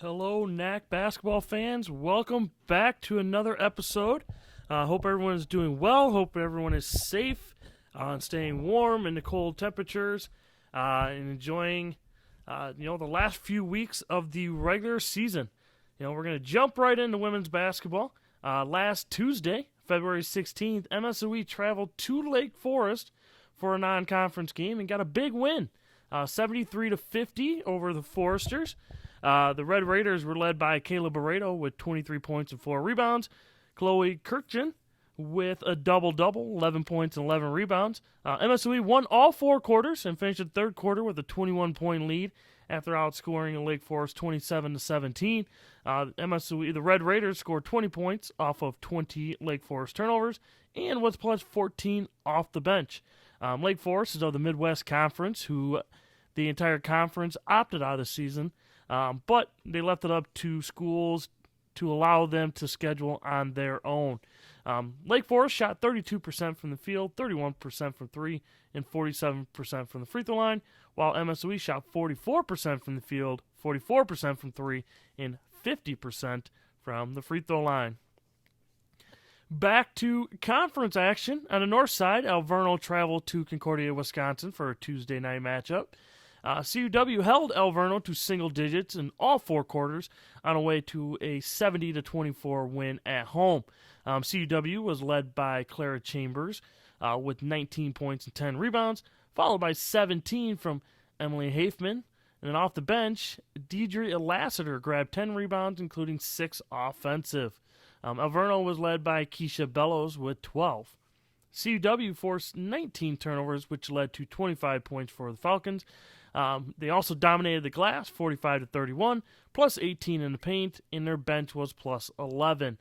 Hello, NACC basketball fans. Welcome back to another episode. Hope everyone is doing well. Hope everyone is safe and staying warm in the cold temperatures and enjoying, the last few weeks of the regular season. We're going to jump right into women's basketball. Last Tuesday, February 16th, MSOE traveled to Lake Forest for a non-conference game and got a big win, 73-50 over the Foresters. The Red Raiders were led by Kayla Barreto with 23 points and 4 rebounds. Chloe Kirkjian with a double-double, 11 points and 11 rebounds. MSOE won all 4 quarters and finished the third quarter with a 21-point lead after outscoring Lake Forest 27-17. The Red Raiders scored 20 points off of 20 Lake Forest turnovers and was plus 14 off the bench. Lake Forest is of the Midwest Conference, who the entire conference opted out of the season. But they left it up to schools to allow them to schedule on their own. Lake Forest shot 32% from the field, 31% from 3, and 47% from the free throw line, while MSOE shot 44% from the field, 44% from 3, and 50% from the free throw line. Back to conference action. On the north side, Alverno traveled to Concordia, Wisconsin for a Tuesday night matchup. CUW held Alverno to single digits in all 4 quarters on a way to a 70-24 win at home. CUW was led by Clara Chambers with 19 points and 10 rebounds, followed by 17 from Emily Hafman. And then off the bench, Deidre Lassiter grabbed 10 rebounds, including 6 offensive. Alverno was led by Keisha Bellows with 12. CUW forced 19 turnovers, which led to 25 points for the Falcons. They also dominated the glass, 45-31, plus 18 in the paint, and their bench was plus 11.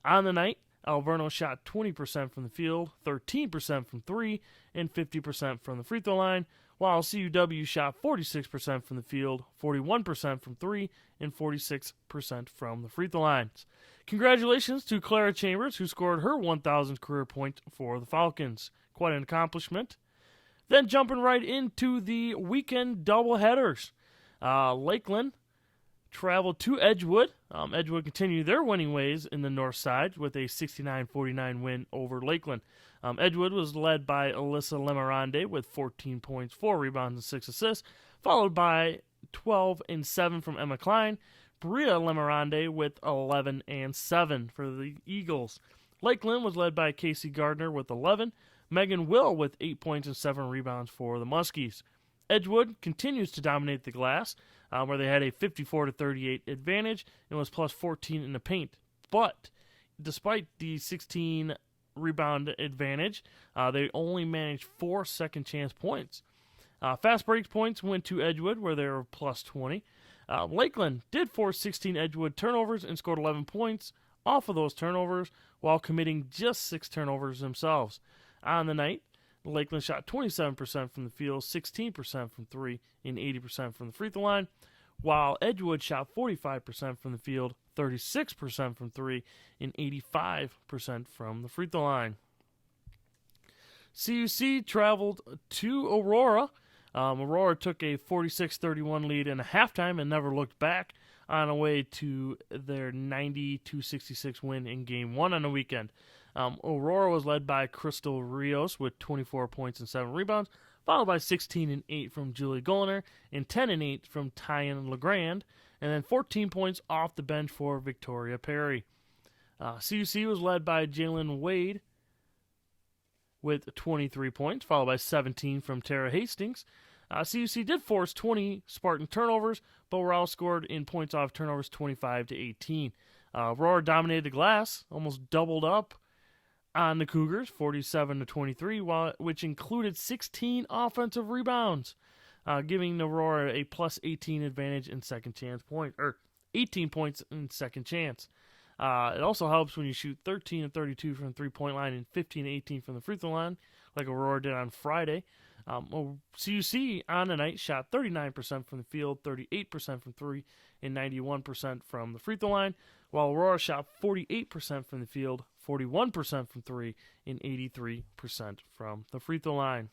On the night, Alverno shot 20% from the field, 13% from 3, and 50% from the free throw line, while CUW shot 46% from the field, 41% from 3, and 46% from the free throw lines. Congratulations to Clara Chambers, who scored her 1,000th career point for the Falcons. Quite an accomplishment. Then jumping right into the weekend doubleheaders. Lakeland traveled to Edgewood. Edgewood continued their winning ways in the north side with a 69-49 win over Lakeland. Edgewood was led by Alyssa Lemarande with 14 points, 4 rebounds, and 6 assists, followed by 12 and 7 from Emma Klein. Bria Lemarande with 11 and 7 for the Eagles. Lakeland was led by Casey Gardner with 11. Megan Will with 8 points and 7 rebounds for the Muskies. Edgewood continues to dominate the glass, where they had a 54-38 advantage and was plus 14 in the paint. But despite the 16 rebound advantage, they only managed 4 second chance points. Fast break points went to Edgewood, where they were plus 20. Lakeland did force 16 Edgewood turnovers and scored 11 points off of those turnovers while committing just 6 turnovers themselves. On the night, Lakeland shot 27% from the field, 16% from 3, and 80% from the free throw line, while Edgewood shot 45% from the field, 36% from 3, and 85% from the free throw line. CUC traveled to Aurora. Aurora took a 46-31 lead in a halftime and never looked back on the way to their 90-66 win in Game 1 on the weekend. Aurora was led by Crystal Rios with 24 points and 7 rebounds, followed by 16 and 8 from Julie Gollner and 10 and 8 from Tyan Legrand, and then 14 points off the bench for Victoria Perry. CUC was led by Jalen Wade with 23 points, followed by 17 from Tara Hastings. CUC did force 20 Spartan turnovers, but were outscored in points off turnovers 25-18. Aurora dominated the glass, almost doubled up on the Cougars, 47-23, which included 16 offensive rebounds, giving Aurora a plus 18 advantage in second chance point, or 18 points in second chance. It also helps when you shoot 13 and 32 from the three-point line and 15 and 18 from the free throw line, like Aurora did on Friday. CUC on the night shot 39% from the field, 38% from 3, and 91% from the free throw line, while Aurora shot 48% from the field, 41% from 3, and 83% from the free throw line.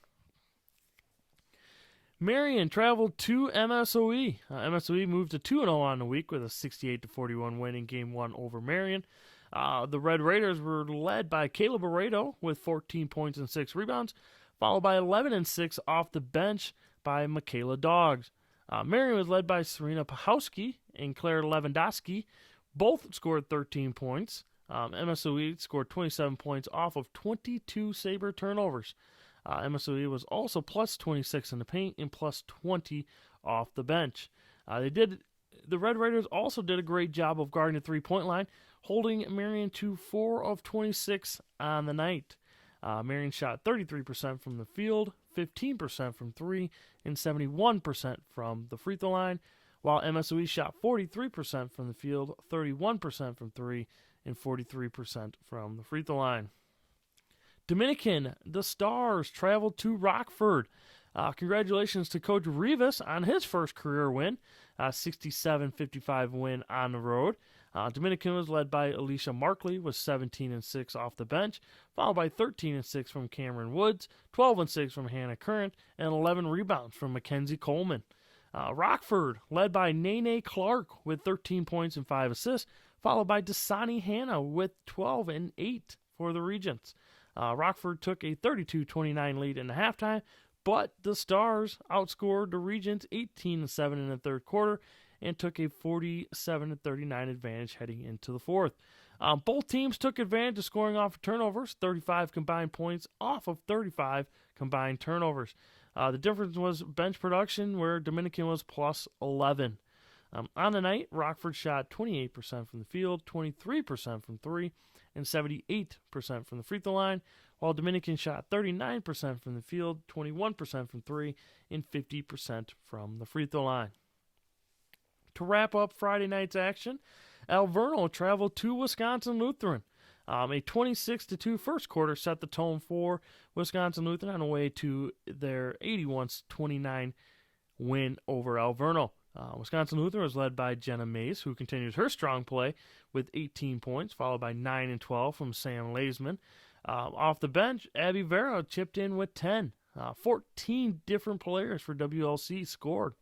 Marion traveled to MSOE. MSOE moved to 2-0 on the week with a 68-41 win in Game 1 over Marion. The Red Raiders were led by Caleb Aredo with 14 points and 6 rebounds, followed by 11 and 6 off the bench by Michaela Doggs. Marion was led by Serena Pahowski and Claire Lewandowski. Both scored 13 points. MSOE scored 27 points off of 22 Sabre turnovers. MSOE was also plus 26 in the paint and plus 20 off the bench. The Red Raiders also did a great job of guarding the three-point line, holding Marion to 4 of 26 on the night. Marion shot 33% from the field, 15% from 3, and 71% from the free throw line, while MSOE shot 43% from the field, 31% from 3, and 43% from the free throw line. Dominican, the Stars, traveled to Rockford. Congratulations to Coach Rivas on his first career win, 67-55 win on the road. Dominican was led by Alicia Markley with 17 and 6 off the bench, followed by 13 and 6 from Cameron Woods, 12 and 6 from Hannah Current, and 11 rebounds from Mackenzie Coleman. Rockford led by Nene Clark with 13 points and 5 assists, followed by Dasani Hannah with 12 and 8 for the Regents. Rockford took a 32-29 lead in the halftime, but the Stars outscored the Regents 18-7 in the third quarter and took a 47-39 advantage heading into the fourth. Both teams took advantage of scoring off of turnovers, 35 combined points off of 35 combined turnovers. The difference was bench production, where Dominican was plus 11. On the night, Rockford shot 28% from the field, 23% from 3, and 78% from the free throw line, while Dominican shot 39% from the field, 21% from 3, and 50% from the free throw line. To wrap up Friday night's action, Alverno traveled to Wisconsin Lutheran. A 26-2 first quarter set the tone for Wisconsin Lutheran on the way to their 81-29 win over Alverno. Wisconsin Lutheran was led by Jenna Mays, who continues her strong play with 18 points, followed by 9 and 12 from Sam Laisman. Off the bench, Abby Vera chipped in with 10. 14 different players for WLC scored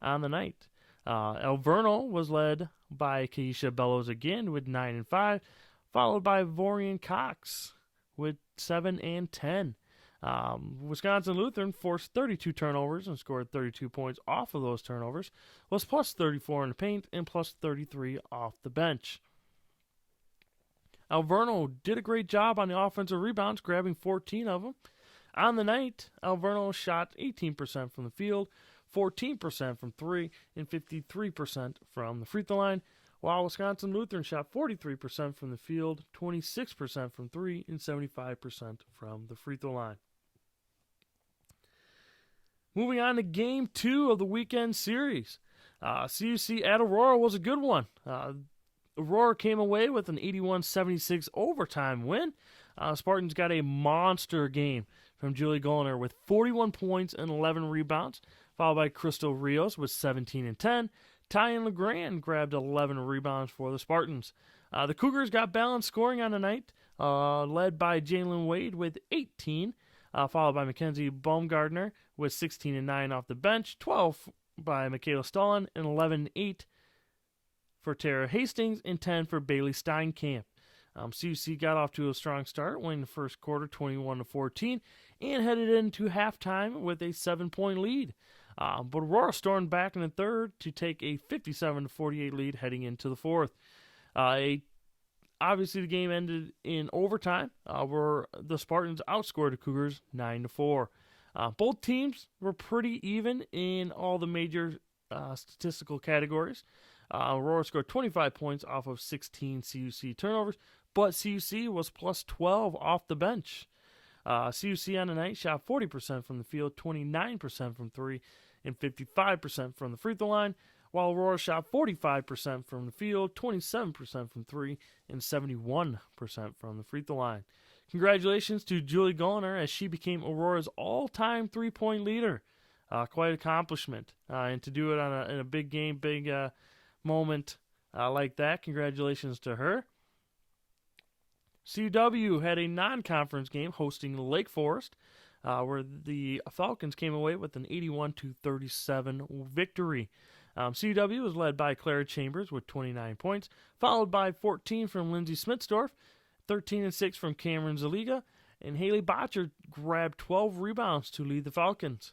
on the night. Alverno was led by Keisha Bellows again with 9 and 5, followed by Vorian Cox with 7 and 10. Wisconsin Lutheran forced 32 turnovers and scored 32 points off of those turnovers, was plus 34 in the paint and plus 33 off the bench. Alverno did a great job on the offensive rebounds, grabbing 14 of them. On the night, Alverno shot 18% from the field, 14% from 3, and 53% from the free throw line, while Wisconsin Lutheran shot 43% from the field, 26% from 3, and 75% from the free throw line. Moving on to Game 2 of the weekend series. CUC at Aurora was a good one. Aurora came away with an 81-76 overtime win. Spartans got a monster game from Julie Gollner with 41 points and 11 rebounds, followed by Crystal Rios with 17 and 10. Tyan LeGrand grabbed 11 rebounds for the Spartans. The Cougars got balanced scoring on the night, led by Jalen Wade with 18, followed by Mackenzie Baumgardner with 16 and 9 off the bench, 12 by Michaela Stollen, and 11 and 8 for Tara Hastings, and 10 for Bailey Steinkamp. CUC got off to a strong start, winning the first quarter 21-14, and headed into halftime with a 7-point lead. But Aurora stormed back in the third to take a 57-48 lead heading into the fourth. Obviously, the game ended in overtime, where the Spartans outscored the Cougars 9-4. Both teams were pretty even in all the major statistical categories. Aurora scored 25 points off of 16 CUC turnovers, but CUC was plus 12 off the bench. CUC on the night shot 40% from the field, 29% from 3, and 55% from the free throw line, while Aurora shot 45% from the field, 27% from 3, and 71% from the free throw line. Congratulations to Julie Gollner as she became Aurora's all-time three-point leader. Quite an accomplishment. And to do it in a big game, big moment like that, congratulations to her. CUW had a non-conference game hosting Lake Forest. where the Falcons came away with an 81-37 victory. CUW was led by Clara Chambers with 29 points, followed by 14 from Lindsay Smitsdorf, 13 and 6 from Cameron Zaliga, and Haley Botcher grabbed 12 rebounds to lead the Falcons.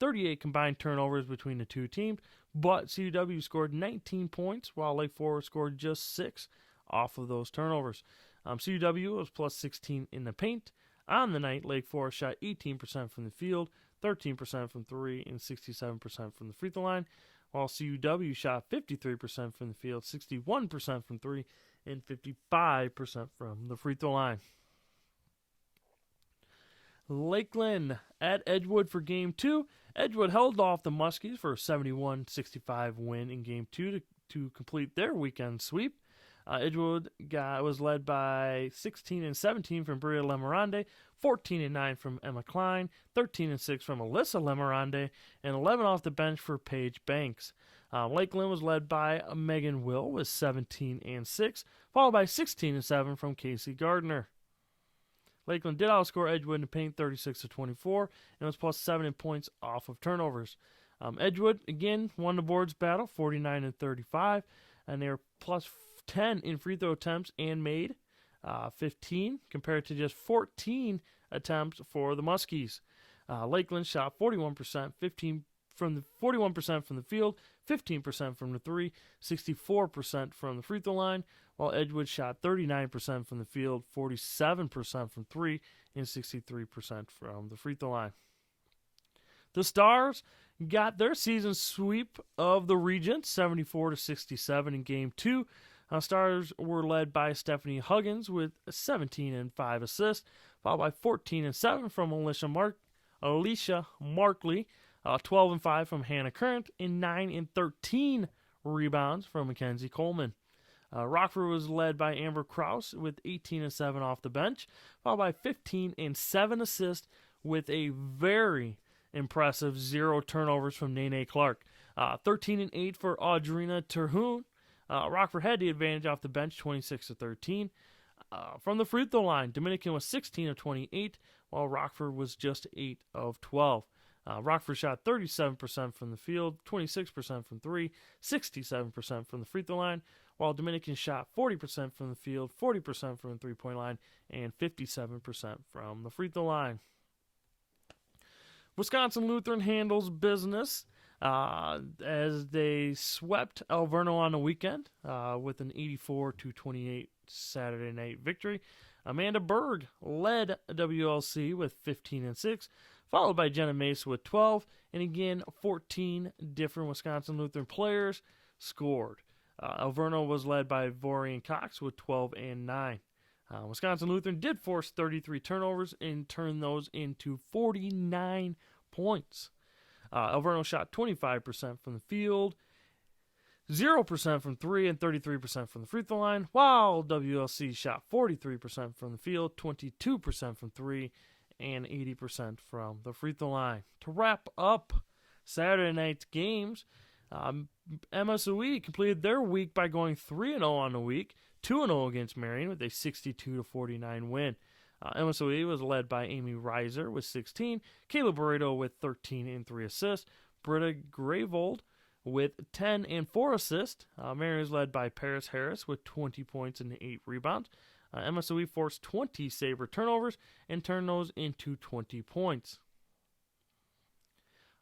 38 combined turnovers between the two teams, but CUW scored 19 points, while Lake Forest scored just 6 off of those turnovers. CUW was plus 16 in the paint. On the night, Lake Forest shot 18% from the field, 13% from 3, and 67% from the free throw line, while CUW shot 53% from the field, 61% from 3, and 55% from the free throw line. Lakeland at Edgewood for Game 2. Edgewood held off the Muskies for a 71-65 win in Game 2 to complete their weekend sweep. Edgewood was led by 16 and 17 from Bria Lemerande, 14 and 9 from Emma Klein, 13 and 6 from Alyssa Lemerande, and 11 off the bench for Paige Banks. Lakeland was led by Megan Will with 17 and 6, followed by 16 and 7 from Casey Gardner. Lakeland did outscore Edgewood in the paint 36-24 and was plus 7 in points off of turnovers. Edgewood again won the boards battle 49-35, and they were plus 10 in free throw attempts and made 15 compared to just 14 attempts for the Muskies. Lakeland shot 41%, 41% from the field, 15% from the three, 64% from the free throw line, while Edgewood shot 39% from the field, 47% from three, and 63% from the free throw line. The Stars got their season sweep of the region, 74-67 in Game 2. Stars were led by Stephanie Huggins with 17 and 5 assists, followed by 14 and 7 from Alicia Markley, 12 and 5 from Hannah Current, and 9 and 13 rebounds from Mackenzie Coleman. Rockford was led by Amber Krause with 18 and 7 off the bench, followed by 15 and 7 assists with a very impressive 0 turnovers from Nene Clark. 13 and 8 for Audrina Terhune. Rockford had the advantage off the bench, 26-13. From the free throw line, Dominican was 16 of 28, while Rockford was just 8 of 12. Rockford shot 37% from the field, 26% from 3, 67% from the free throw line, while Dominican shot 40% from the field, 40% from the three-point line, and 57% from the free throw line. Wisconsin Lutheran handles business as they swept Alverno on the weekend with an 84-28 Saturday night victory. Amanda Berg led WLC with 15 and 6, followed by Jenna Mace with 12, and again 14 different Wisconsin Lutheran players scored. Alverno was led by Vorian Cox with 12 and 9. Wisconsin Lutheran did force 33 turnovers and turn those into 49 points. Alverno shot 25% from the field, 0% from 3, and 33% from the free throw line, while WLC shot 43% from the field, 22% from 3, and 80% from the free throw line. To wrap up Saturday night's games, MSOE completed their week by going 3-0 on the week, 2-0 against Marion with a 62-49 win. MSOE was led by Amy Reiser with 16, Kayla Burrito with 13 and 3 assists, Britta Gravold with 10 and 4 assists. Marion was led by Paris Harris with 20 points and 8 rebounds. MSOE forced 20 Sabre turnovers and turned those into 20 points,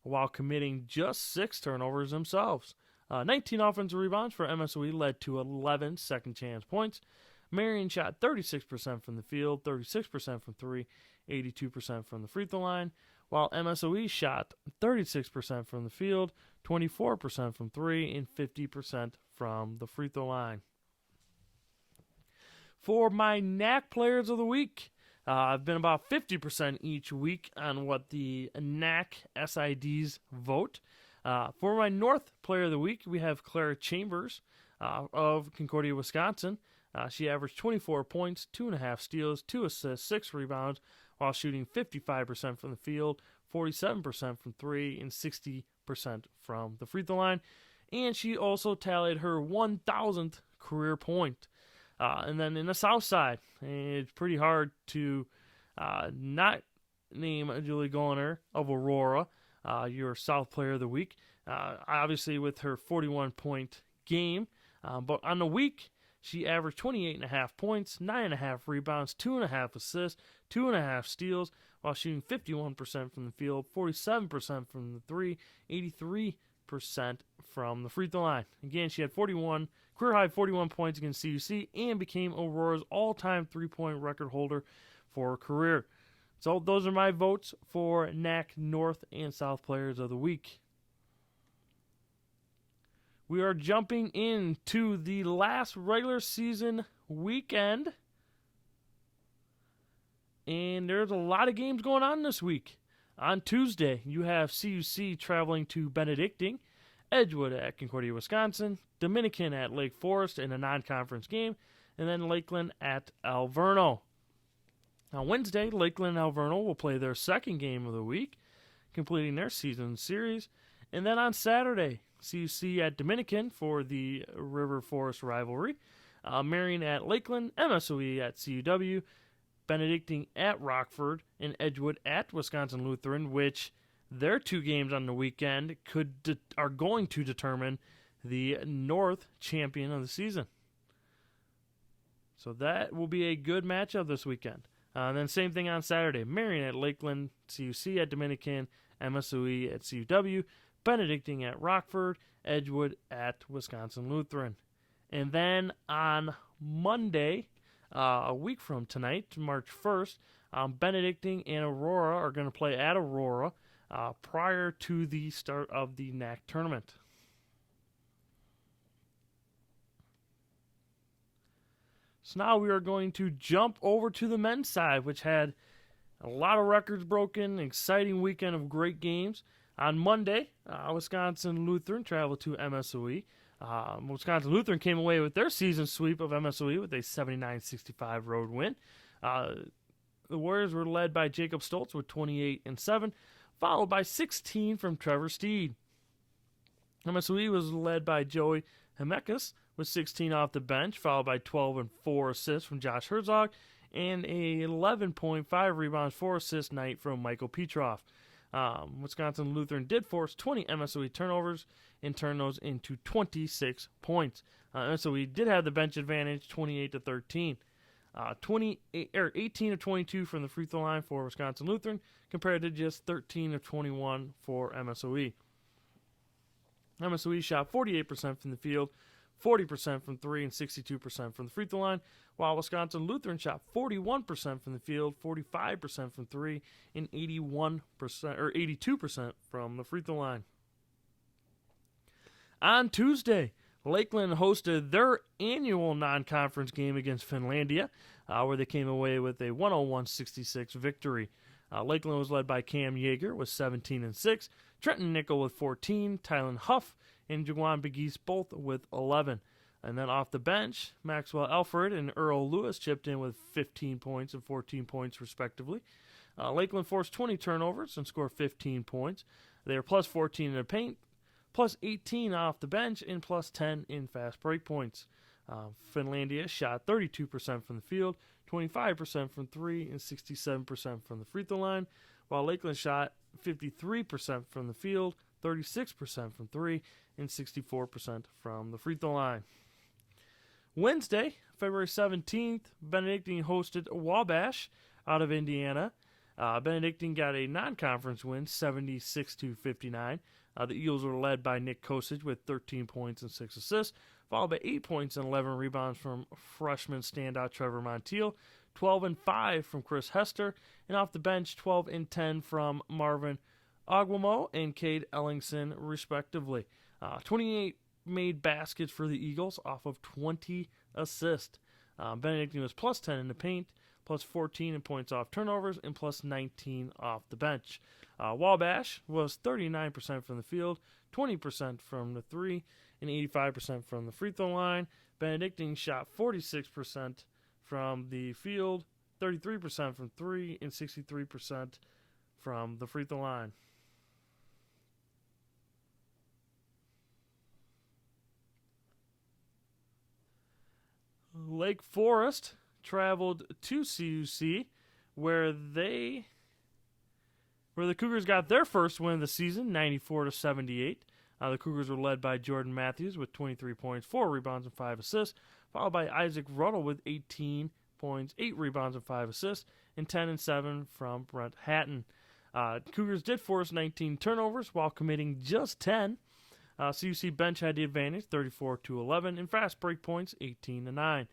while committing just 6 turnovers themselves. 19 offensive rebounds for MSOE led to 11 second chance points. Marion shot 36% from the field, 36% from 3, 82% from the free throw line, while MSOE shot 36% from the field, 24% from 3, and 50% from the free throw line. For my NACC Players of the Week, I've been about 50% each week on what the NACC SIDs vote. For my North Player of the Week, we have Clara Chambers of Concordia, Wisconsin. She averaged 24 points, 2.5 steals, 2 assists, 6 rebounds, while shooting 55% from the field, 47% from 3, and 60% from the free throw line. And she also tallied her 1,000th career point. And then in the South Side, it's pretty hard to not name Julie Golliner of Aurora your South Player of the Week. Obviously, with her 41-point game. But on the week, she averaged 28.5 points, 9.5 rebounds, 2.5 assists, 2.5 steals, while shooting 51% from the field, 47% from the three, 83% from the free throw line. Again, she had career-high 41 points against CUC and became Aurora's all-time three-point record holder for her career. So those are my votes for NACC North and South Players of the Week. We are jumping into the last regular season weekend. And there's a lot of games going on this week. On Tuesday, you have CUC traveling to Benedictine, Edgewood at Concordia, Wisconsin, Dominican at Lake Forest in a non-conference game, and then Lakeland at Alverno. On Wednesday, Lakeland and Alverno will play their second game of the week, completing their season series. And then on Saturday, CUC at Dominican for the River Forest rivalry, Marion at Lakeland, MSOE at CUW, Benedictine at Rockford, and Edgewood at Wisconsin Lutheran, which their two games on the weekend are going to determine the North champion of the season. So that will be a good matchup this weekend. And then same thing on Saturday. Marion at Lakeland, CUC at Dominican, MSOE at CUW, Benedictine at Rockford, Edgewood at Wisconsin Lutheran. And then on Monday, a week from tonight, March 1st, Benedictine and Aurora are going to play at Aurora prior to the start of the NACC tournament. So now we are going to jump over to the men's side, which had a lot of records broken, exciting weekend of great games. On Monday, Wisconsin Lutheran traveled to MSOE. Wisconsin Lutheran came away with their season sweep of MSOE with a 79-65 road win. The Warriors were led by Jacob Stoltz with 28 and 7, followed by 16 from Trevor Steed. MSOE was led by Joey Hemekas with 16 off the bench, followed by 12 and 4 assists from Josh Herzog, and a 11.5 rebounds, 4 assist night from Michael Petroff. Wisconsin Lutheran did force 20 MSOE turnovers and turn those into 26 points. MSOE did have the bench advantage, 28-13. 18 of 22 from the free throw line for Wisconsin Lutheran, compared to just 13 of 21 for MSOE. MSOE shot 48% from the field, 40% from three, and 62% from the free throw line, while Wisconsin Lutheran shot 41% from the field, 45% from three, and 82% from the free throw line. On Tuesday, Lakeland hosted their annual non-conference game against Finlandia, where they came away with a 101-66 victory. Lakeland was led by Cam Yeager with 17 and 6, Trenton Nickel with 14, Tylen Huff and Jawan Begis both with 11. And then off the bench, Maxwell Alfred and Earl Lewis chipped in with 15 points and 14 points respectively. Lakeland forced 20 turnovers and scored 15 points. They were plus 14 in the paint, plus 18 off the bench, and plus 10 in fast break points. Finlandia shot 32% from the field, 25% from three, and 67% from the free throw line, while Lakeland shot 53% from the field, 36% from three, and 64% from the free throw line. Wednesday, February 17th, Benedictine hosted Wabash out of Indiana. Benedictine got a non-conference win, 76-59. The Eagles were led by Nick Kosich with 13 points and 6 assists, followed by 8 points and 11 rebounds from freshman standout Trevor Montiel, 12 and 5 from Chris Hester, and off the bench, 12 and 10 from Marvin Aguamo and Cade Ellingson, respectively. 28 made baskets for the Eagles off of 20 assists. Benedictine was plus 10 in the paint, plus 14 in points off turnovers, and plus 19 off the bench. Wabash was 39% from the field, 20% from the three, and 85% from the free throw line. Benedictine shot 46% from the field, 33% from three, and 63% from the free throw line. Lake Forest traveled to CUC, where they where the Cougars got their first win of the season, 94-78. The Cougars were led by Jordan Matthews with 23 points, 4 rebounds, and 5 assists, followed by Isaac Ruddle with 18 points, 8 rebounds, and 5 assists, and 10 and 7 from Brent Hatton. Cougars did force 19 turnovers while committing just 10. CUC bench had the advantage, 34-11, and fast break points, 18-9.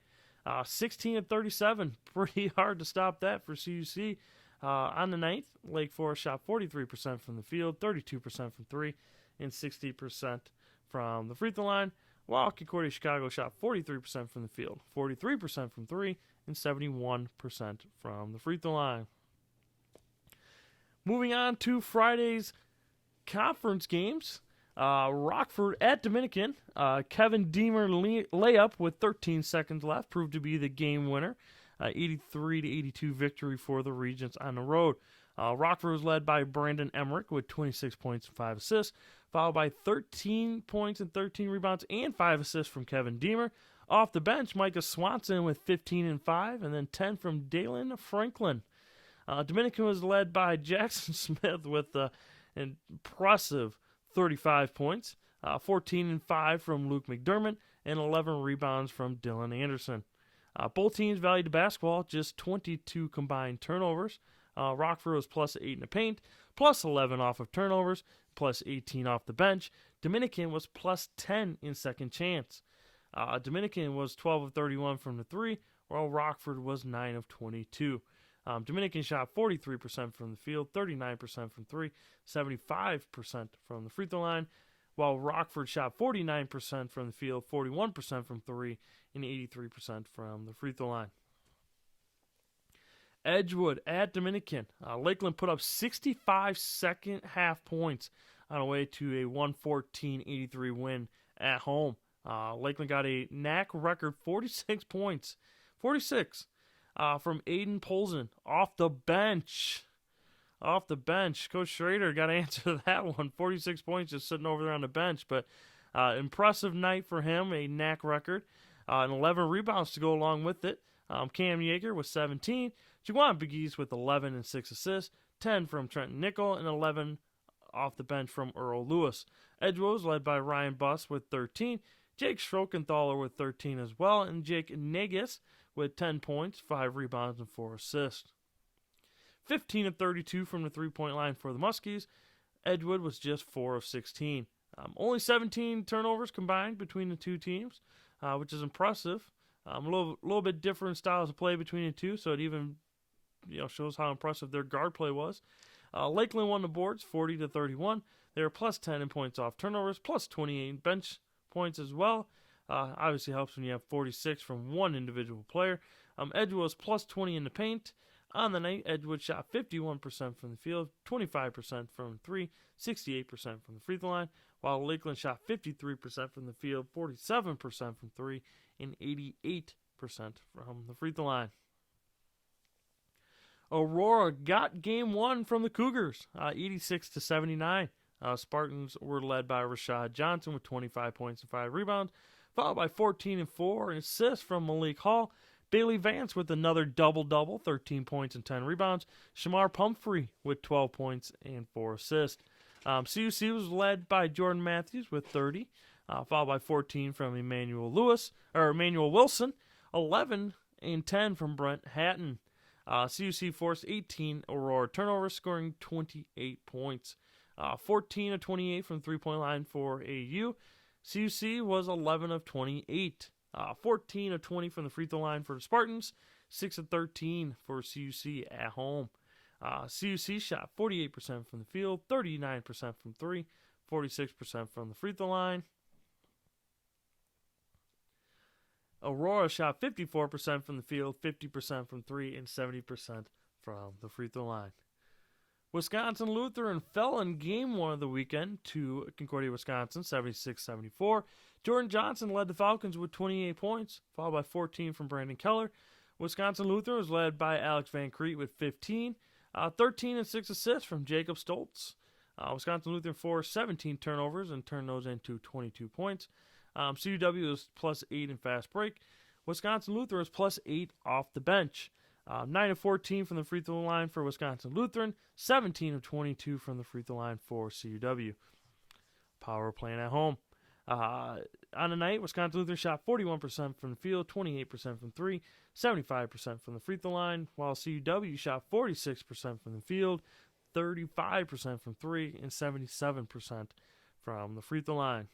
16-37, pretty hard to stop that for CUC. On the ninth, Lake Forest shot 43% from the field, 32% from 3, and 60% from the free throw line, while Concordia Chicago shot 43% from the field, 43% from 3, and 71% from the free throw line. Moving on to Friday's conference games. Rockford at Dominican. Kevin Deemer layup with 13 seconds left proved to be the game winner. 83-82 victory for the Regents on the road. Rockford was led by Brandon Emmerich with 26 points and 5 assists, followed by 13 points and 13 rebounds and 5 assists from Kevin Deemer. Off the bench, Micah Swanson with 15 and 5, and then 10 from Dalen Franklin. Dominican was led by Jackson Smith with an impressive 35 points, 14 and 5 from Luke McDermott, and 11 rebounds from Dylan Anderson. Both teams valued the basketball, just 22 combined turnovers. Rockford was plus 8 in the paint, plus 11 off of turnovers, plus 18 off the bench. Dominican was plus 10 in second chance. Dominican was 12 of 31 from the 3, while Rockford was 9 of 22. Dominican shot 43% from the field, 39% from 3, 75% from the free throw line, while Rockford shot 49% from the field, 41% from 3, and 83% from the free throw line. Edgewood at Dominican. Lakeland put up 65 second half points on the way to a 114-83 win at home. Lakeland got a NACC record 46 points. 46 from Aiden Polson off the bench. Off the bench. Coach Schrader got to answer that one. 46 points just sitting over there on the bench. But impressive night for him, a NACC record. And 11 rebounds to go along with it. Cam Yeager with 17. Juwan Begees with 11 and 6 assists. 10 from Trenton Nickel and 11 off the bench from Earl Lewis. Edgewood was led by Ryan Buss with 13. Jake Schrockenthaler with 13 as well. And Jake Negus with 10 points, 5 rebounds, and 4 assists. 15 of 32 from the three-point line for the Muskies. Edgewood was just 4 of 16. Only 17 turnovers combined between the two teams, which is impressive. A little bit different styles of play between the two, so it even shows how impressive their guard play was. Lakeland won the boards 40-31. They were plus 10 in points off turnovers, plus 28 in bench points as well. Obviously helps when you have 46 from one individual player. Edgewood was plus 20 in the paint. On the night, Edgewood shot 51% from the field, 25% from 3, 68% from the free throw line, while Lakeland shot 53% from the field, 47% from 3, and 88% from the free throw line. Aurora got game one from the Cougars, 86-79. Spartans were led by Rashad Johnson with 25 points and 5 rebounds, followed by 14 and 4 assists from Malik Hall. Bailey Vance with another double-double, 13 points and 10 rebounds. Shamar Pumphrey with 12 points and 4 assists. CUC was led by Jordan Matthews with 30, followed by 14 from Emmanuel Wilson, 11 and 10 from Brent Hatton. CUC forced 18 Aurora turnovers, scoring 28 points. 14 of 28 from three-point line for AU. CUC was 11 of 28. 14 of 20 from the free throw line for the Spartans. 6 of 13 for CUC at home. CUC shot 48% from the field, 39% from 3, 46% from the free throw line. Aurora shot 54% from the field, 50% from 3, and 70% from the free throw line. Wisconsin Lutheran fell in game one of the weekend to Concordia, Wisconsin, 76-74. Jordan Johnson led the Falcons with 28 points, followed by 14 from Brandon Keller. Wisconsin Lutheran was led by Alex Van Crete with 15, 13 and 6 assists from Jacob Stoltz. Wisconsin Lutheran forced 17 turnovers and turned those into 22 points. CUW was plus 8 in fast break. Wisconsin Lutheran was plus 8 off the bench. 9 of 14 from the free throw line for Wisconsin Lutheran, 17 of 22 from the free throw line for CUW. Power playing at home. On the night, Wisconsin Lutheran shot 41% from the field, 28% from 3, 75% from the free throw line, while CUW shot 46% from the field, 35% from 3, and 77% from the free throw line.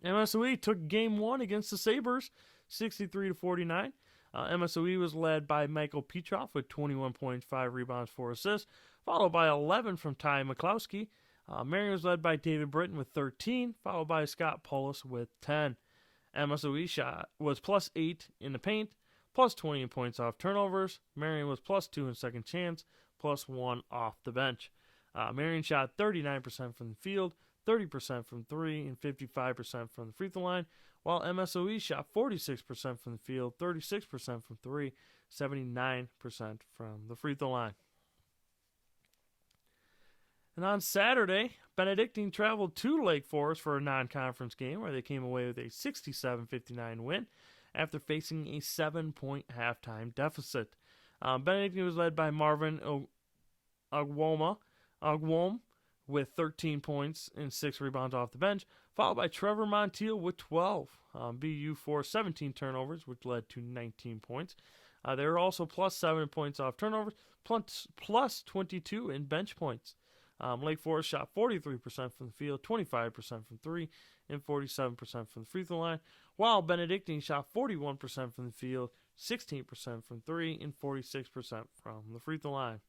MSOE took game 1 against the Sabres, 63-49. MSOE was led by Michael Petroff with 21 points, 5 rebounds, 4 assists, followed by 11 from Ty McCloskey. Marion was led by David Britton with 13, followed by Scott Paulus with 10. MSOE shot was plus 8 in the paint, plus 20 in points off turnovers. Marion was plus 2 in second chance, plus 1 off the bench. Marion shot 39% from the field, 30% from 3, and 55% from the free throw line, while MSOE shot 46% from the field, 36% from 3, 79% from the free throw line. And on Saturday, Benedictine traveled to Lake Forest for a non-conference game where they came away with a 67-59 win after facing a 7-point halftime deficit. Benedictine was led by Marvin Ogwom with 13 points and 6 rebounds off the bench, followed by Trevor Montiel with 12. BU forced 17 turnovers, which led to 19 points. They were also plus 7 points off turnovers, plus 22 in bench points. Lake Forest shot 43% from the field, 25% from 3, and 47% from the free throw line, while Benedictine shot 41% from the field, 16% from 3, and 46% from the free throw line.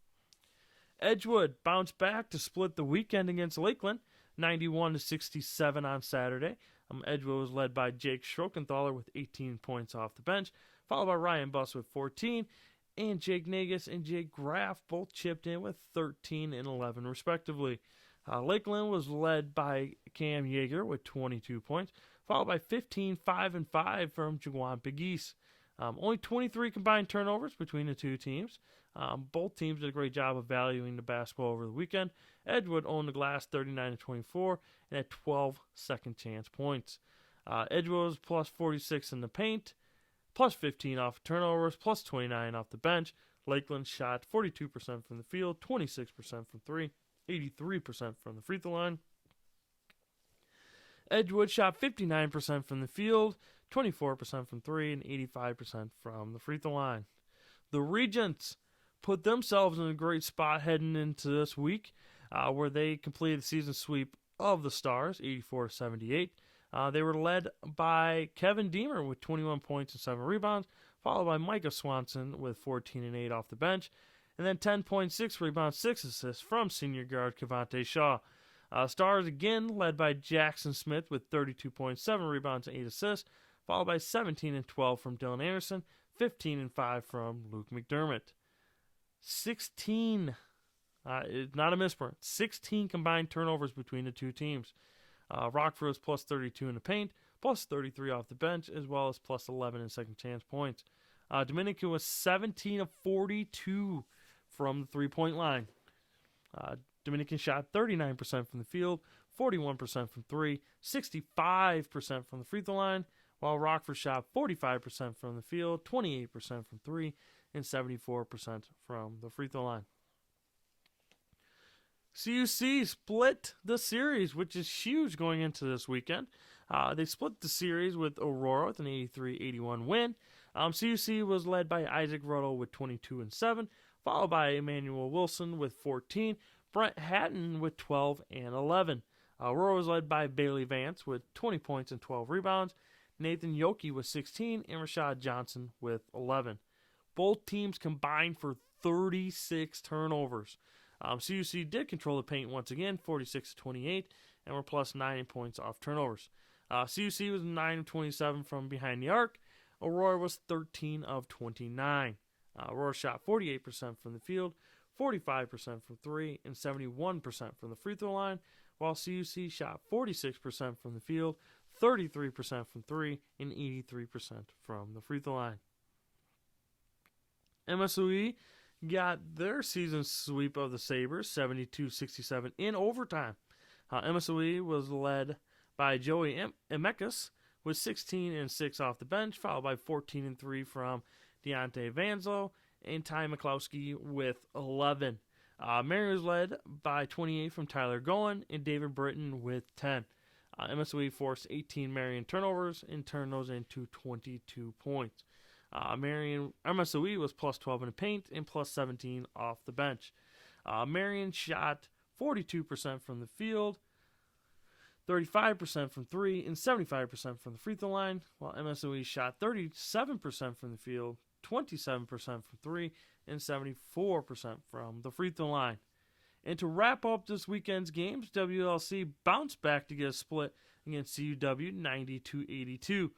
Edgewood bounced back to split the weekend against Lakeland, 91-67 on Saturday. Edgewood was led by Jake Schrockenthaler with 18 points off the bench, followed by Ryan Buss with 14, and Jake Nagus and Jake Graff both chipped in with 13 and 11 respectively. Lakeland was led by Cam Yeager with 22 points, followed by 15, 5, and 5 from Jawan Pegues. Only 23 combined turnovers between the two teams. Both teams did a great job of valuing the basketball over the weekend. Edgewood owned the glass 39-24 and had 12 second chance points. Edgewood was plus 46 in the paint, plus 15 off turnovers, plus 29 off the bench. Lakeland shot 42% from the field, 26% from 3, 83% from the free throw line. Edgewood shot 59% from the field, 24% from 3, and 85% from the free throw line. The Regents put themselves in a great spot heading into this week, where they completed the season sweep of the Stars, 84-78. They were led by Kevin Deemer with 21 points and 7 rebounds, followed by Micah Swanson with 14 and 8 off the bench, and then 10.6 rebounds, 6 assists from senior guard Kavante Shaw. Stars again led by Jackson Smith with 32.7 rebounds and 8 assists, followed by 17 and 12 from Dylan Anderson, 15 and 5 from Luke McDermott. 16, not a misprint, 16 combined turnovers between the two teams. Rockford was plus 32 in the paint, plus 33 off the bench, as well as plus 11 in second chance points. Dominican was 17 of 42 from the three-point line. Dominican shot 39% from the field, 41% from 3, 65% from the free throw line, while Rockford shot 45% from the field, 28% from 3, and 74% from the free throw line. CUC split the series, which is huge going into this weekend. They split the series with Aurora with an 83-81 win. CUC was led by Isaac Ruddle with 22 and 7, followed by Emmanuel Wilson with 14, Brent Hatton with 12 and 11. Aurora was led by Bailey Vance with 20 points and 12 rebounds, Nathan Yoki with 16, and Rashad Johnson with 11. Both teams combined for 36 turnovers. CUC did control the paint once again, 46-28, and were plus 9 points off turnovers. CUC was 9 of 27 from behind the arc. Aurora was 13 of 29. Aurora shot 48% from the field, 45% from 3, and 71% from the free throw line, while CUC shot 46% from the field, 33% from 3, and 83% from the free throw line. MSOE got their season sweep of the Sabres, 72-67 in overtime. MSOE was led by Joey Emekis with 16 and 6 off the bench, followed by 14 and 3 from Deontay Vanzo, and Ty McCloskey with 11. Marion was led by 28 from Tyler Goen and David Britton with 10. MSOE forced 18 Marion turnovers and turned those into 22 points. MSOE was plus 12 in the paint and plus 17 off the bench. Marion shot 42% from the field, 35% from 3, and 75% from the free throw line, while MSOE shot 37% from the field, 27% from 3, and 74% from the free throw line. And to wrap up this weekend's games, WLC bounced back to get a split against CUW 90-82.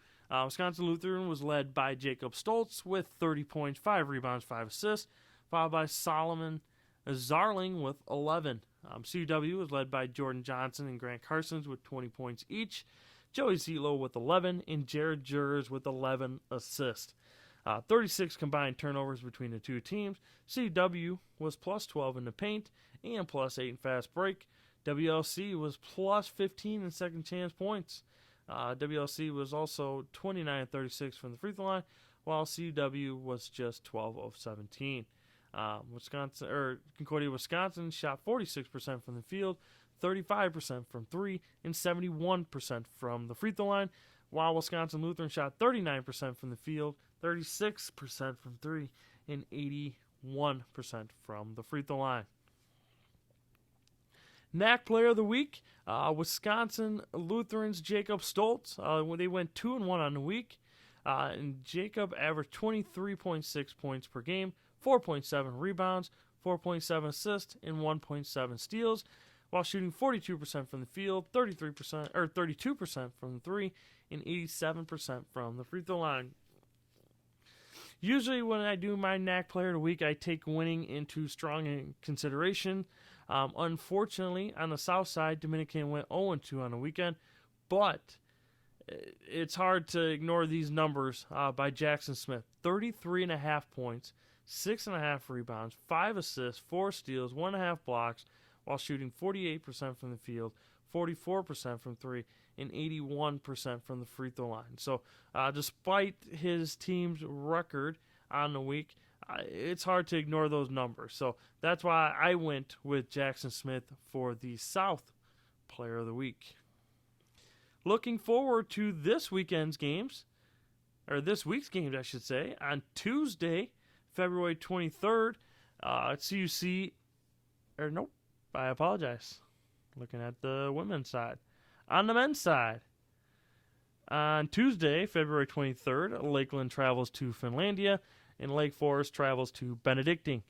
Wisconsin Lutheran was led by Jacob Stoltz with 30 points, 5 rebounds, 5 assists, followed by Solomon Zarling with 11. CUW was led by Jordan Johnson and Grant Carsons with 20 points each, Joey Zelo with 11, and Jared Jers with 11 assists. 36 combined turnovers between the two teams. CUW was plus 12 in the paint and plus 8 in fast break. WLC was plus 15 in second chance points. WLC was also 29-36 from the free throw line, while CUW was just 12 of 17. Concordia, Wisconsin shot 46% from the field, 35% from 3, and 71% from the free throw line, while Wisconsin Lutheran shot 39% from the field, 36% from 3, and 81% from the free throw line. NACC Player of the Week, Wisconsin Lutheran's Jacob Stoltz. They went 2-1 on the week, and Jacob averaged 23.6 points per game, 4.7 rebounds, 4.7 assists, and 1.7 steals, while shooting 42% from the field, 32% from the 3, and 87% from the free throw line. Usually when I do my NACC Player of the Week, I take winning into strong consideration. Unfortunately, on the south side, Dominican went 0-2 on the weekend, but it's hard to ignore these numbers by Jackson Smith. 33.5 points, 6.5 rebounds, 5 assists, 4 steals, 1.5 blocks, while shooting 48% from the field, 44% from 3, and 81% from the free throw line. So despite his team's record on the week, it's hard to ignore those numbers. So that's why I went with Jackson Smith for the South Player of the Week. Looking forward to this week's games, I should say. On Tuesday, February 23rd, I apologize. Looking at the women's side. On the men's side, on Tuesday, February 23rd, Lakeland travels to Finlandia, and Lake Forest travels to Benedictine.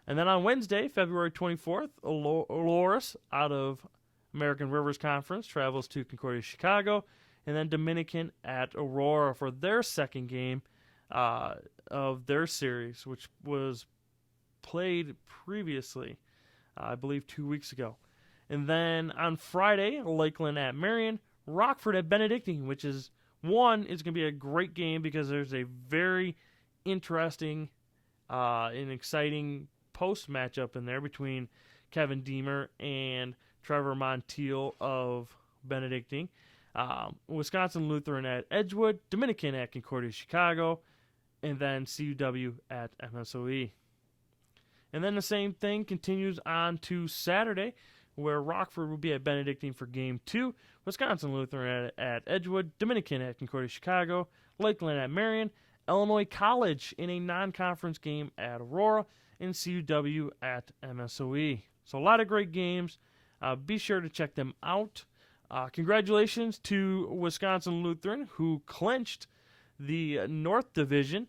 And then on Wednesday, February 24th, Loris out of American Rivers Conference travels to Concordia, Chicago, and then Dominican at Aurora for their second game of their series, which was played previously, I believe 2 weeks ago. And then on Friday, Lakeland at Marion, Rockford at Benedictine, which is going to be a great game because there's a very interesting and exciting post matchup in there between Kevin Deemer and Trevor Montiel of Benedictine. Wisconsin Lutheran at Edgewood, Dominican at Concordia, Chicago, and then CUW at MSOE. And then the same thing continues on to Saturday, where Rockford will be at Benedictine for Game 2, Wisconsin Lutheran at Edgewood, Dominican at Concordia, Chicago, Lakeland at Marion, Illinois College in a non-conference game at Aurora, and CUW at MSOE. So a lot of great games. Be sure to check them out. Congratulations to Wisconsin Lutheran, who clinched the North Division,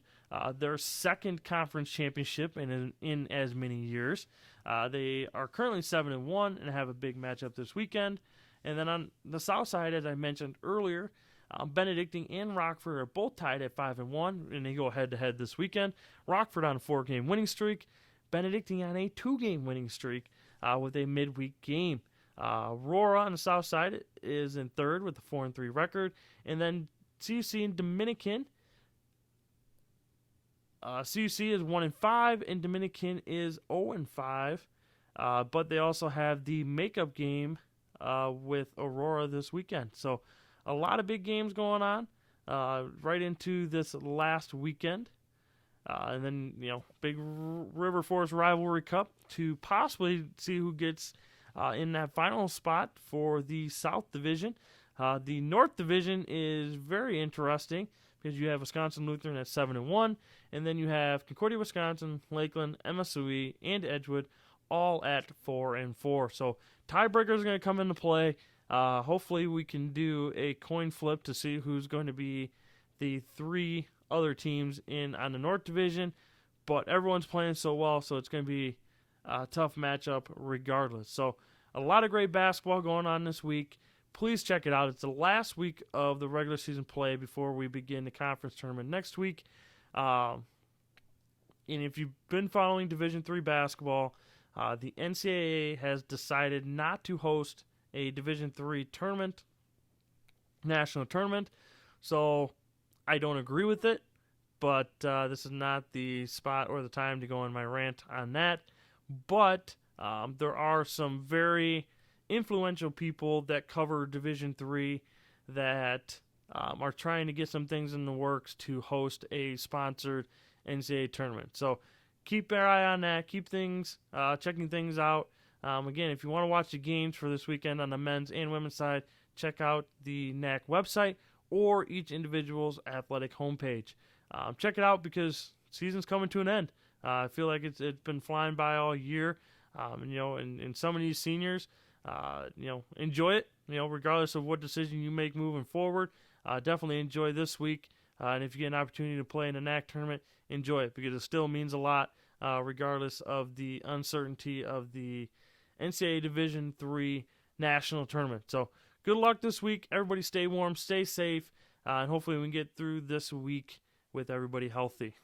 their second conference championship in as many years. They are currently 7-1 and have a big matchup this weekend. And then on the south side, as I mentioned earlier, Benedictine and Rockford are both tied at 5-1, and they go head-to-head this weekend. Rockford on a 4-game winning streak, Benedictine on a 2-game winning streak with a midweek game. Aurora on the south side is in third with a 4-3 record, and then CUC and Dominican. CUC is 1-5, and Dominican is 0-5, but they also have the makeup game with Aurora this weekend. So a lot of big games going on right into this last weekend And then, big River Forest Rivalry Cup to possibly see who gets in that final spot for the South Division. The North Division is very interesting because you have Wisconsin Lutheran at 7-1, and then you have Concordia, Wisconsin, Lakeland, MSOE, and Edgewood all at 4-4. So tiebreakers are going to come into play. Hopefully we can do a coin flip to see who's going to be the 3 other teams in on the North Division, but everyone's playing so well, so it's going to be a tough matchup regardless. So a lot of great basketball going on this week. Please check it out. It's the last week of the regular season play before we begin the conference tournament next week. And if you've been following Division III basketball, the NCAA has decided not to host a Division III tournament, national tournament. So I don't agree with it, but this is not the spot or the time to go on my rant on that. But there are some very influential people that cover Division III that are trying to get some things in the works to host a sponsored NCAA tournament. So keep your eye on that. Keep things checking things out. Again, if you want to watch the games for this weekend on the men's and women's side, check out the NACC website or each individual's athletic homepage. Check it out because season's coming to an end. I feel like it's been flying by all year. And some of these seniors, enjoy it, regardless of what decision you make moving forward. Definitely enjoy this week. And if you get an opportunity to play in a NACC tournament, enjoy it because it still means a lot, regardless of the uncertainty of the NCAA Division III national tournament. So good luck this week. Everybody stay warm, stay safe, and hopefully we can get through this week with everybody healthy.